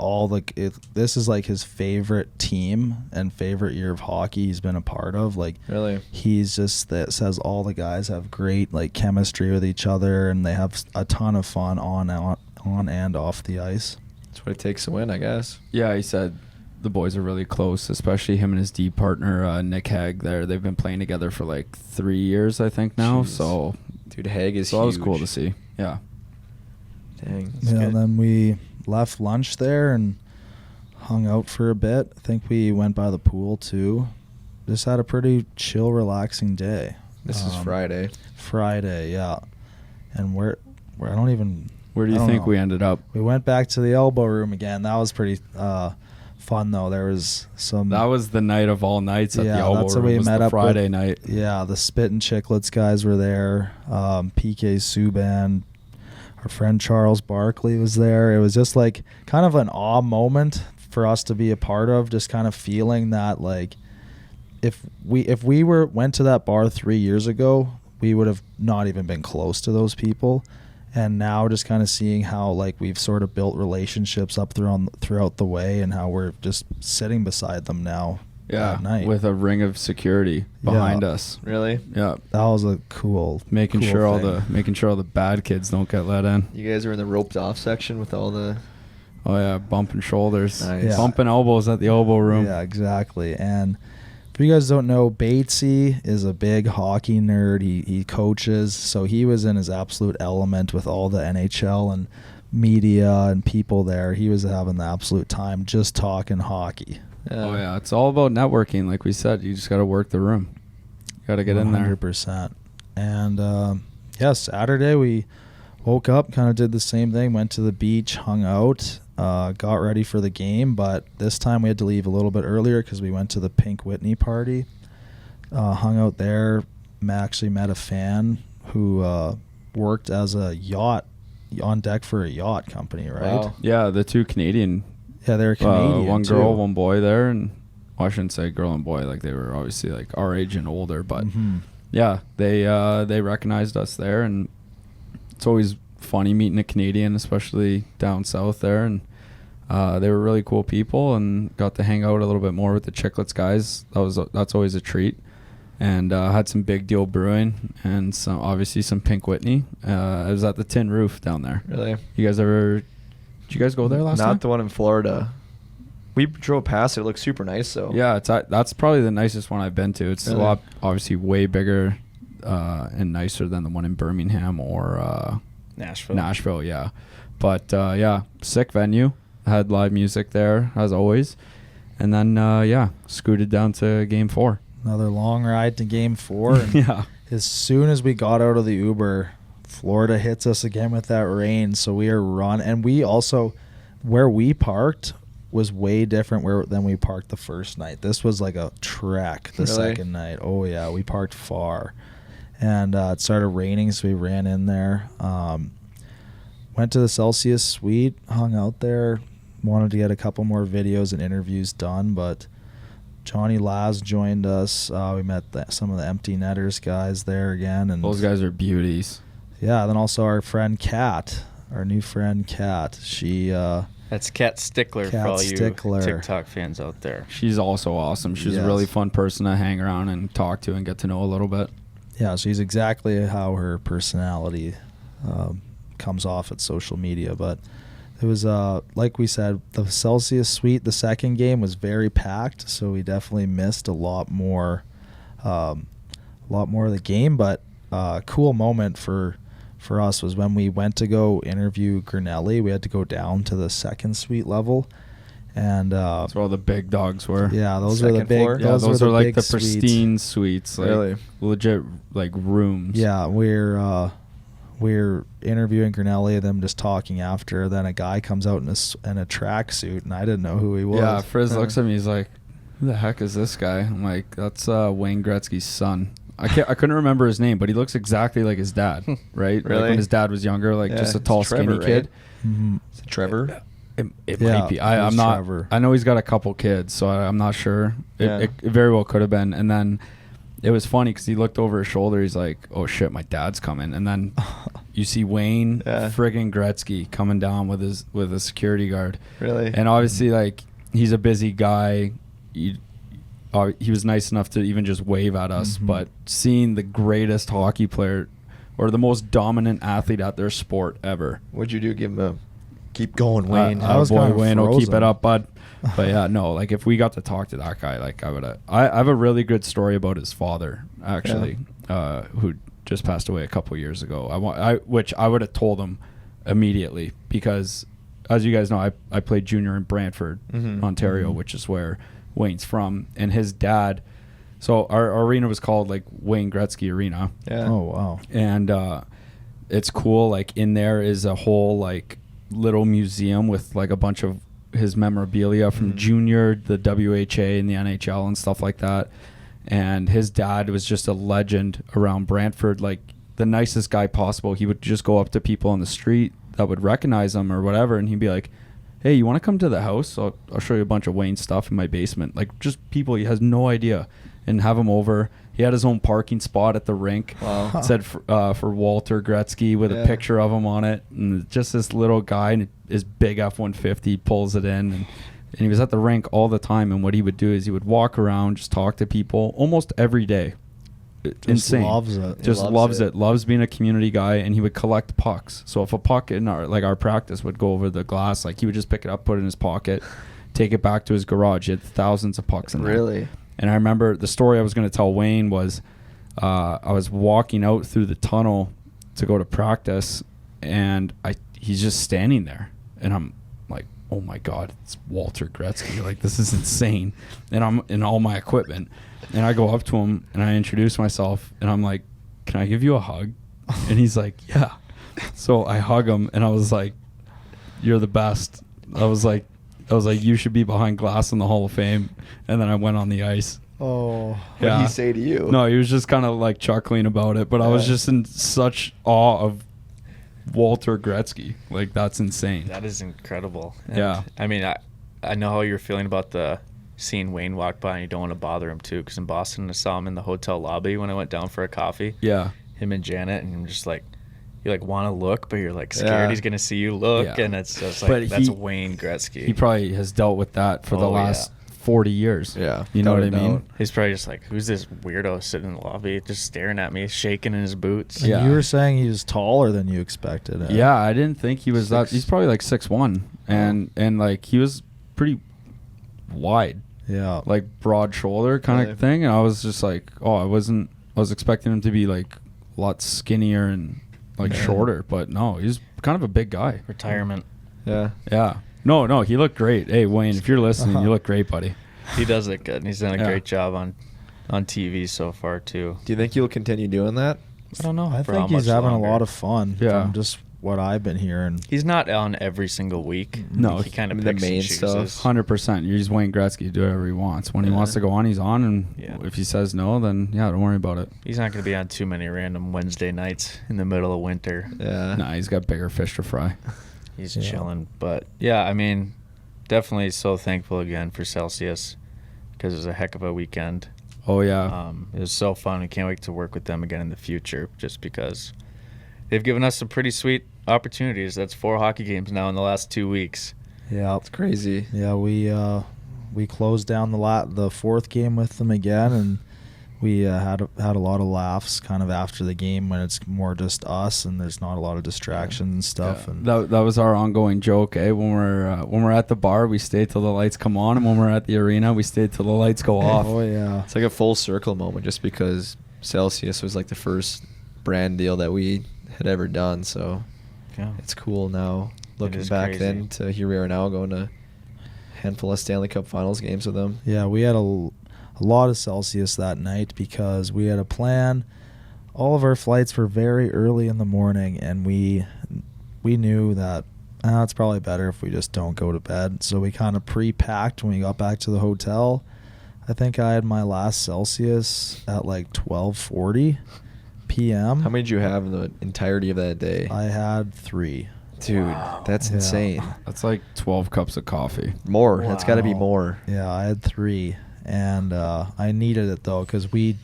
this is like his favorite team and favorite year of hockey he's been a part of. Like, Really? he's just that says all the guys have great like chemistry with each other, and they have a ton of fun on and off the ice. That's what it takes to win, I guess. Yeah, he said the boys are really close, especially him and his D partner, Nick Hague. They've been playing together for like 3 years, I think now. Jeez. So, Dude, Hague is so that was huge. cool to see. Yeah. Dang. Yeah, and then we left lunch there and hung out for a bit. I think we went by the pool too. Just had a pretty chill, relaxing day. This is Friday. Friday, yeah. And where I don't even. Where do you I don't think know. we ended up? We went back to the elbow room again. That was pretty fun though. There was some. That was the night of all nights at the elbow that's room. where we Was met the up Friday with, night. Yeah, the Spit and Chicklets guys were there. PK Subban, our friend Charles Barkley was there. It was just like kind of an awe moment for us to be a part of. Just kind of feeling that like if we went to that bar 3 years ago, we would have not even been close to those people. And now just kind of seeing how like we've sort of built relationships up throughout the way, and how we're just sitting beside them now. Yeah, at night. with a ring of security behind us. Really? Yeah, That was a cool making cool sure thing. all the bad kids don't get let in. You guys are in the roped off section with all the... Oh yeah, bumping shoulders, Nice. Yeah. bumping elbows at the elbow room. Yeah, exactly. And if you guys don't know, Batesy is a big hockey nerd. He coaches, so he was in his absolute element with all the NHL and media and people there. He was having the absolute time just talking hockey. Oh yeah, it's all about networking. Like we said, you just got to work the room. You got to get in there. 100%. And Saturday we woke up, kind of did the same thing, went to the beach, hung out, got ready for the game, but this time we had to leave a little bit earlier because we went to the Pink Whitney party, hung out there, actually met a fan who worked as a yacht, on deck for a yacht company, right? Wow. Yeah, the two Canadian. Yeah, they're Canadian, one too. girl, one boy there, and I shouldn't say girl and boy, like they were obviously like our age and older, but yeah, they recognized us there, and it's always funny meeting a Canadian, especially down south there, and they were really cool people, and got to hang out a little bit more with the Chicklets guys. That's always a treat, and had some Big Deal Brewing and obviously some Pink Whitney. I was at the Tin Roof down there. Really? Did you guys go there last time? Not the one in Florida. We drove past it. It looks super nice, though. Yeah, that's probably the nicest one I've been to. It's Really? a lot, obviously, way bigger and nicer than the one in Birmingham or Nashville, yeah. But sick venue. Had live music there as always, and then scooted down to Game 4. Another long ride to Game 4. And Yeah. as soon as we got out of the Uber, Florida hits us again with that rain, so we are running. And we also, where we parked was way different than we parked the first night. This was like a trek the second night. Oh yeah, we parked far, and it started raining, so we ran in there. Went to the Celsius Suite, hung out there, wanted to get a couple more videos and interviews done, but Johnny Laz joined us. We met some of the Empty Netters guys there again, and Those guys are beauties. Yeah, then also our friend Kat, our new friend Kat. She That's Kat Stickler Kat for all you Stickler. TikTok fans out there. She's also awesome. She's Yes. a really fun person to hang around and talk to and get to know a little bit. Yeah, she's exactly how her personality comes off at social media. But it was, like we said, the Celsius Suite, the second game was very packed, so we definitely missed a lot more of the game. But cool moment for us was when we went to go interview Grinelli. We had to go down to the second suite level, and That's where all the big dogs were. yeah, those were the Second big. floor? Yeah, those were are the like big the suites. pristine suites, like Really? legit like rooms. Yeah, we're interviewing Grinelli, them just talking after. Then a guy comes out in a tracksuit, and I didn't know who he was. Yeah, Frizz looks at me. He's like, "Who the heck is this guy?" I'm like, "That's Wayne Gretzky's son." I couldn't remember his name, but he looks exactly like his dad, right? Really? Like when his dad was younger, like Yeah, just a it's tall, Trevor, skinny right? kid. Mhm. Is it Trevor? It Yeah, might be. it I'm was not. Trevor. I know he's got a couple kids, so I'm not sure. It very well could have been. And then it was funny because he looked over his shoulder. He's like, "Oh shit, my dad's coming." And then you see Wayne friggin' Gretzky coming down with a security guard. Really? And obviously, like, he's a busy guy. He was nice enough to even just wave at us. Mhm. But seeing the greatest hockey player or the most dominant athlete at their sport ever. What'd you do? Give him a keep going, Wayne. I was boy, kinda Wayne will keep frozen. it up, bud. But yeah, no, like if we got to talk to that guy, like I have a really good story about his father, actually, who just passed away a couple years ago. Which I would have told him immediately because, as you guys know, I played junior in Brantford, Ontario, which is where Wayne's from, and his dad. So our arena was called like Wayne Gretzky Arena. Yeah. Oh wow. And it's cool. Like in there is a whole like little museum with like a bunch of his memorabilia from junior, the WHA and the NHL and stuff like that. And his dad was just a legend around Brantford, like the nicest guy possible. He would just go up to people on the street that would recognize him or whatever, and he'd be like, "Hey, you want to come to the house? I'll show you a bunch of Wayne stuff in my basement." Like just people he has no idea, and have him over. He had his own parking spot at the rink. Wow. It said for Walter Gretzky with a picture of him on it, and just this little guy in his big F-150 pulls it in, and he was at the rink all the time. And what he would do is he would walk around, just talk to people almost every day. Insane. Loves it. Just loves it. Loves being a community guy, and he would collect pucks. So if a puck in our practice would go over the glass, like he would just pick it up, put it in his pocket, take it back to his garage. He had thousands of pucks in there. Really? And I remember the story I was going to tell Wayne was I was walking out through the tunnel to go to practice, and he's just standing there, and I'm like, oh my God, it's Walter Gretzky. Like, this is insane. And I'm in all my equipment, and I go up to him and I introduce myself, and I'm like, can I give you a hug? And he's like, yeah. So I hug him, and I was like, you're the best. I was like, you should be behind glass in the Hall of Fame. And then I went on the ice. Oh, What did he say to you? No, he was just kind of like chuckling about it, but I was just in such awe of Walter Gretzky. Like, that's insane. That is incredible. And Yeah. I mean, I know how you're feeling about seeing Wayne walk by, and you don't want to bother him too. Because in Boston, I saw him in the hotel lobby when I went down for a coffee. Yeah. Him and Janet, and I'm just like, you like want to look, but you're like scared Yeah. he's gonna see you look, Yeah. and it's just But like that's he- Wayne Gretzky. He probably has dealt with that for the Oh, last 40 years. Yeah, You know what I without a mean? doubt. He's probably just like, who's this weirdo sitting in the lobby, just staring at me, shaking in his boots? and Yeah. you were saying he was taller than you expected. Yeah, I didn't think he was that. Six. He's probably like 6'1", and like he was pretty wide, Yeah. like broad shoulder kind Really? of thing. And I was just like, oh, I was expecting him to be like a lot skinnier and like Yeah. shorter, but no, he's kind of a big guy. Retirement. Yeah. Yeah. No, he looked great. Hey, Wayne, if you're listening, you look great, buddy. He does look good, and he's done a Yeah. great job on TV so far too. Do you think you'll continue doing that? I don't know. I for how think he's much having longer. a lot of fun. Yeah. From just what I've been hearing. He's not on every single week. No, he kind of the picks main and stuff. chooses. 100%. He's Wayne Gretzky. Do whatever he wants. When he Yeah. wants to go on, he's on, and Yeah. if he says no, then yeah, don't worry about it. He's not going to be on too many random Wednesday nights in the middle of winter. Yeah. Nah, he's got bigger fish to fry. He's Yeah. chilling. But yeah, I mean, definitely so thankful again for Celsius, because it was a heck of a weekend. Oh yeah. It was so fun. We can't wait to work with them again in the future, just because they've given us some pretty sweet opportunities. That's 4 hockey games now in the last 2 weeks. Yeah. It's crazy. Yeah, we closed down the fourth game with them again, and we had a lot of laughs kind of after the game when it's more just us and there's not a lot of distraction and stuff. Yeah. And That was our ongoing joke, eh? When we're at the bar, we stay till the lights come on, and when we're at the arena, we stay till the lights go off. oh yeah, It's like a full circle moment just because Celsius was like the first brand deal that we had ever done. So Yeah. it's cool now looking is back crazy. then to here we are now going to a handful of Stanley Cup Finals games with them. yeah. We had a lot of Celsius that night because we had a plan. All of our flights were very early in the morning, and we knew that it's probably better if we just don't go to bed. So we kind of pre-packed when we got back to the hotel. I think I had my last Celsius at like 12:40 p.m. How many did you have in the entirety of that day? I had 3. Dude, that's Yeah. insane. That's like 12 cups of coffee. More. That's got to be Wow. more. Yeah, I had 3, and I needed it though because we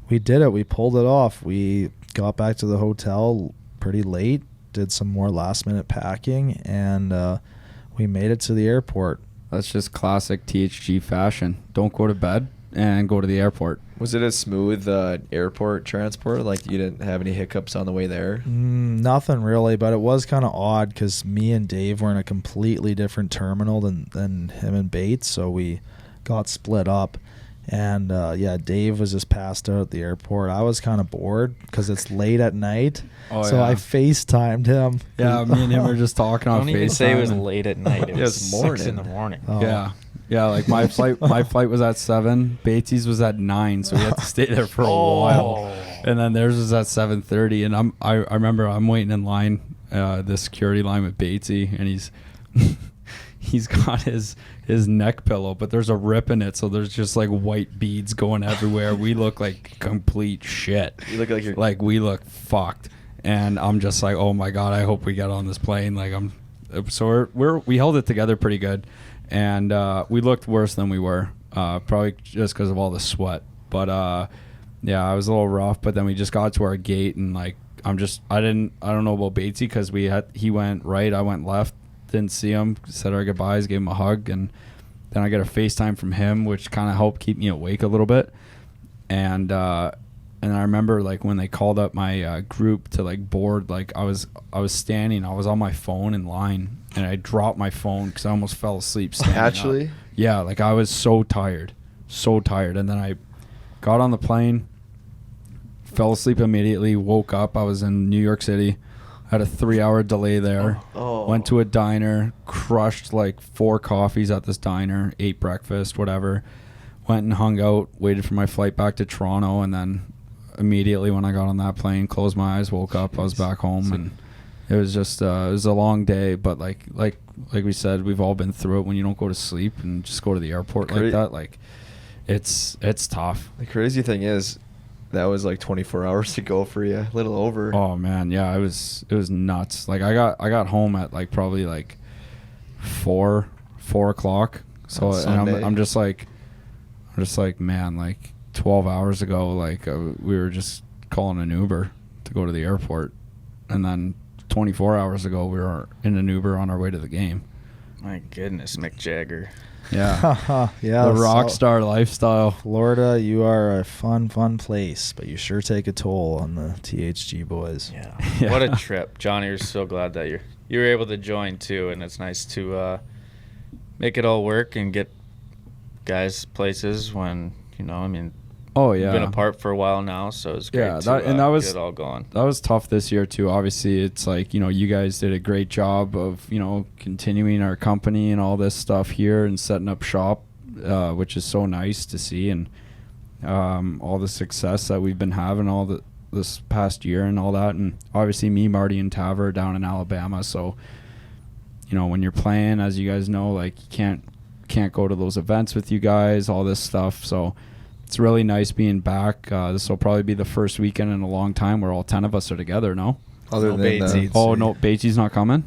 did it. We pulled it off. We got back to the hotel pretty late, did some more last minute packing, and we made it to the airport. That's just classic THG fashion. Don't go to bed and go to the airport. Was it a smooth airport transport? Like you didn't have any hiccups on the way there? Nothing really, but it was kind of odd because me and Dave were in a completely different terminal than him and Bates, so we got split up. And yeah, Dave was just passed out at the airport. I was kind of bored because it's late at night, Oh, so yeah. I FaceTimed him. Yeah, me and him were just talking on Don't even FaceTime. say it was and- late at night. It Yeah, was it's 6 in the morning. morning. Yeah, like my flight was at 7. Bates's was at 9, so we had to stay there for a while. And then theirs was at 7:30, and I remember I'm waiting in line, the security line with Batesy, and he's got his neck pillow, but there's a rip in it, so there's just like white beads going everywhere. We look like complete shit. You look like you're Like we look fucked, and I'm just like, oh my god, I hope we get on this plane. Like so we held it together pretty good, and we looked worse than we were, probably just because of all the sweat. But yeah, I was a little rough. But then we just got to our gate, and like I don't know about Batesy because he went right, I went left. Didn't see him, said our goodbyes, gave him a hug, and then I got a FaceTime from him, which kind of helped keep me awake a little bit. And I remember like when they called up my group to like board, like I was standing, I was on my phone in line, and I dropped my phone because I almost fell asleep standing up. actually. Yeah, like I was so tired. so tired. And then I got on the plane, fell asleep immediately, woke up. I was in New York City, had a 3-hour delay there. Went to a diner, crushed like 4 coffees at this diner, ate breakfast, whatever. Went and hung out, waited for my flight back to Toronto, and then immediately when I got on that plane, closed my eyes, woke up, I was back home, and it was just it was a long day. But like we said, we've all been through it. When you don't go to sleep and just go to the airport like that, like it's tough. The crazy thing is, that was like 24 hours to go for you, a little over. Oh man, yeah, it was nuts. Like I got home at like probably like 4 o'clock. So and I'm just like man, like 12 hours ago, like we were just calling an Uber to go to the airport, and then 24 hours ago we were in an Uber on our way to the game. My goodness, Mick Jagger. Yeah. Yeah, The rock star lifestyle. Florida, you are a fun place, but you sure take a toll on the THG boys. Yeah. Yeah. What a trip. Johnny, we're so glad that you were able to join too, and it's nice to make it all work and get guys places when, Oh yeah, we've been apart for a while now, so it's great to get it all going. That was tough this year too. Obviously, it's like, you guys did a great job of, continuing our company and all this stuff here and setting up shop, which is so nice to see, and all the success that we've been having this past year and all that. And obviously me, Marty, and Taver are down in Alabama, so when you're playing, as you guys know, like you can't go to those events with you guys, all this stuff. So it's really nice being back. This will probably be the first weekend in a long time where all 10 of us are together. No? Other No than Batesy. Oh, no, Bates's not coming?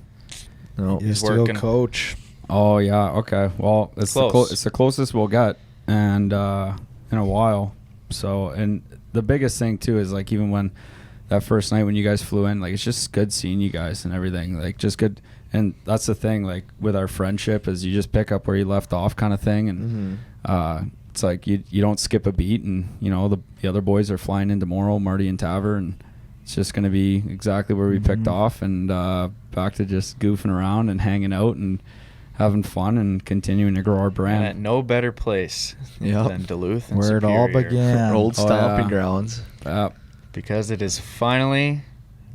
no. He's working. still coach. Oh, yeah. Okay. Well, it's Close. it's the closest we'll get and in a while. So, and the biggest thing, too, is like even when that first night when you guys flew in, like it's just good seeing you guys and everything. Like just good. And that's the thing, like with our friendship, is you just pick up where you left off kind of thing. And it's like you don't skip a beat, and the other boys are flying in tomorrow, Marty and Taver, and it's just going to be exactly where we picked off, and back to just goofing around and hanging out and having fun and continuing to grow our And brand. at no better place than Duluth and Where it all Superior. began. Old Oh, stomping yeah. grounds. Because it is finally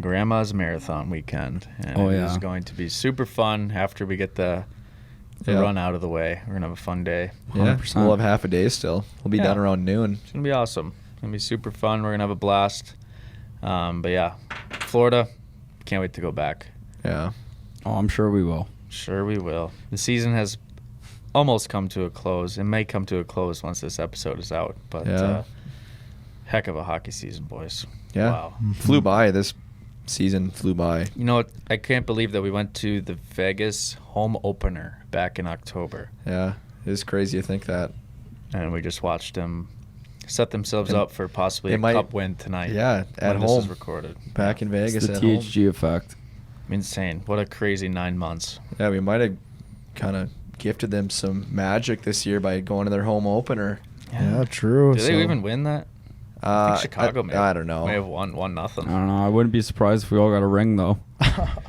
Grandma's Marathon weekend, and Oh, it yeah. is going to be super fun after we get the run out of the way. We're going to have a fun day. Yeah, 100%. we'll have half a day still. We'll be done around noon. It's going to be awesome. It's going to be super fun. We're going to have a blast. But yeah, Florida, can't wait to go back. Yeah. Oh, I'm sure we will. Sure we will. The season has almost come to a close. It may come to a close once this episode is out. But heck of a hockey season, boys. Yeah. Wow. Flew by. This season flew by. You know what? I can't believe that we went to the Vegas home opener back in October. Yeah. It is crazy to think that. And we just watched them set themselves And up for possibly they a might- cup win tonight. Yeah, at when home. This is recorded. Back in It's Vegas the at home. THG effect. Insane. What a crazy 9 months. Yeah, we might have kind of gifted them some magic this year by going to their home opener. Yeah, true. Did they even win that? I think Chicago I don't know. may have won nothing. I don't know. I wouldn't be surprised if we all got a ring, though.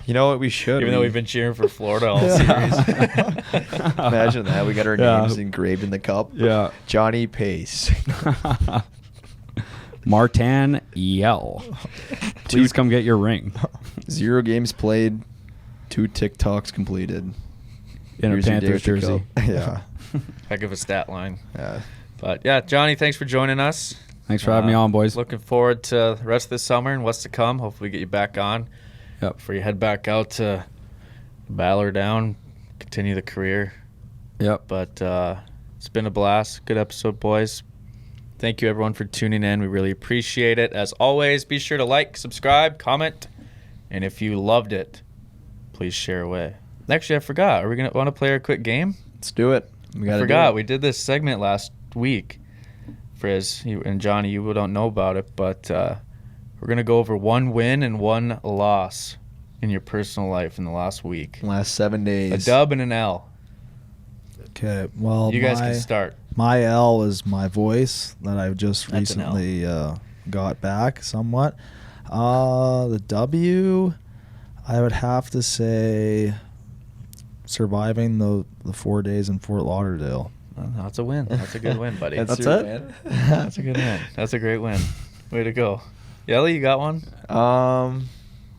You know what? We should. Even though we've been cheering for Florida all series. Imagine that. We got our Yeah. names engraved in the cup. Yeah. Johnny Pace. Martin Yell. Please come get your ring. 0 games played, 2 TikToks completed. In a Here's your Panthers day with the jersey. cup. Yeah. Heck of a stat line. Yeah. But yeah, Johnny, thanks for joining us. Thanks for having me on, boys. Looking forward to the rest of the summer and what's to come. Hopefully, get you back on. Yep. Before you head back out to battle her down, continue the career. Yep. But it's been a blast. Good episode, boys. Thank you, everyone, for tuning in. We really appreciate it. As always, be sure to like, subscribe, comment, and if you loved it, please share away. Actually, I forgot. Are we gonna want to play our quick game? Let's do it. We I got forgot. We did this segment last week. Frizz and Johnny, you don't know about it, but we're going to go over 1 win and 1 loss in your personal life in the last week. Last 7 days. A dub and an L. Okay, well, You guys can start. My L is my voice that I've just That's an L. recently got back somewhat. The W, I would have to say surviving the 4 days in Fort Lauderdale. That's a win. That's a good win, buddy. That's That's your it? win? That's a good win. That's a great win. Way to go. Yelly, you got one?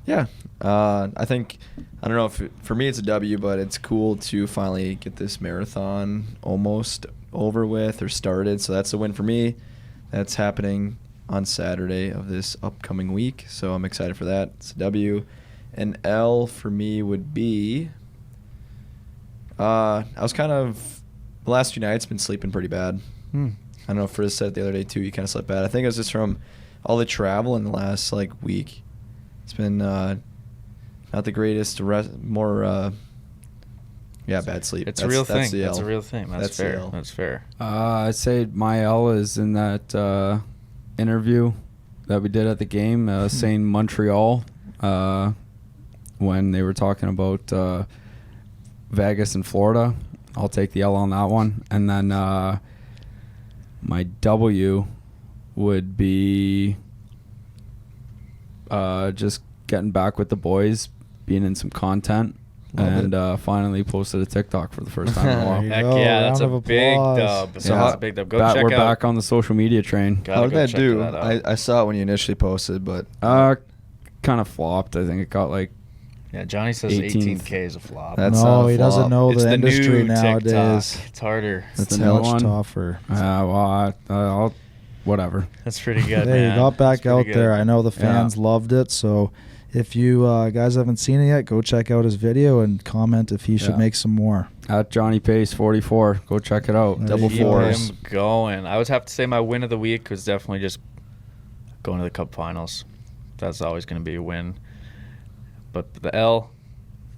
Yeah. I think, I don't know if for me it's a W, but it's cool to finally get this marathon almost over with or started. So that's a win for me. That's happening on Saturday of this upcoming week. So I'm excited for that. It's a W. An L for me would be, I was kind of, the last few nights been sleeping pretty bad. I don't know if Frizz said it the other day too, you kind of slept bad. I think it was just from all the travel in the last week. It's been not the greatest, bad sleep. It's a real thing. the That's L. a real thing. That's That's the fair. L. That's fair. I'd say my L is in that interview that we did at the game, saying Montreal, when they were talking about Vegas and Florida. I'll take the L on that one. And then my W would be just getting back with the boys, being in some content, and finally posted a TikTok for the first time in a while. There you Heck go. yeah, that's a Round of big applause. dub. So That's a big dub. Go check We're out. back on the social media train. Gotta How did go that check do? that out. I saw it when you initially posted, but Kind of flopped. I think it got like Yeah, Johnny says 18th. 18K is a flop. That's no, not a he doesn't flop. know It's the industry new nowadays. TikTok. It's harder. That's It's the new much one. tougher. I'll whatever. That's pretty good, Hey, man. you got back That's pretty out good. there. I know the fans loved it. So if you guys haven't seen it yet, go check out his video and comment if he should Yeah. make some more. At Johnny Pace 44. Go check it out. There Double you Keep go. fours. him going. I would have to say my win of the week was definitely just going to the Cup Finals. That's always going to be a win. But the L,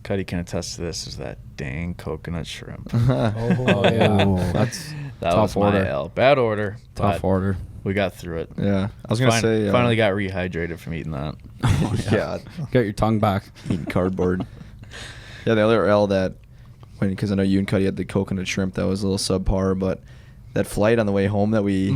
Cuddy can attest to this, is that dang coconut shrimp. Oh yeah, Oh. that's That tough was order. my L. Bad order. Tough but order. We got through it. yeah, I was gonna say Finally got rehydrated from eating that. yeah, Get your tongue back. eating cardboard. Yeah, the other L because I know you and Cuddy had the coconut shrimp that was a little subpar, but that flight on the way home that we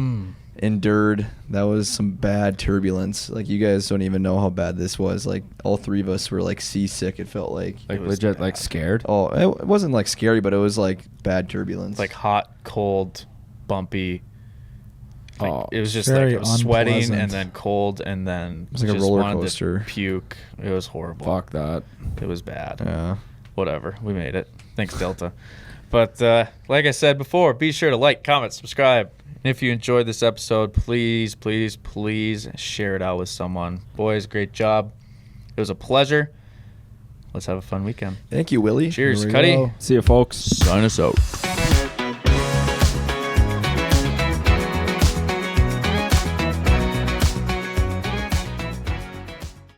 endured, that was some bad turbulence. Like, you guys don't even know how bad this was. Like, all three of us were like seasick. It felt like Like It was legit, bad. like scared. oh, it wasn't like scary, but it was like bad turbulence. Like hot, cold, bumpy. Like, Oh, it was just very like it was sweating unpleasant. and then cold and then It was like a just roller wanted to coaster. puke. It was horrible. Fuck that. It was bad. yeah. Whatever. We made it. Thanks, Delta. But like I said before, be sure to like, comment, subscribe. And if you enjoyed this episode, please, please, please share it out with someone. Boys, great job. It was a pleasure. Let's have a fun weekend. Thank you, Willie. Cheers, Here we Cuddy. go. See you, folks. Sign us out.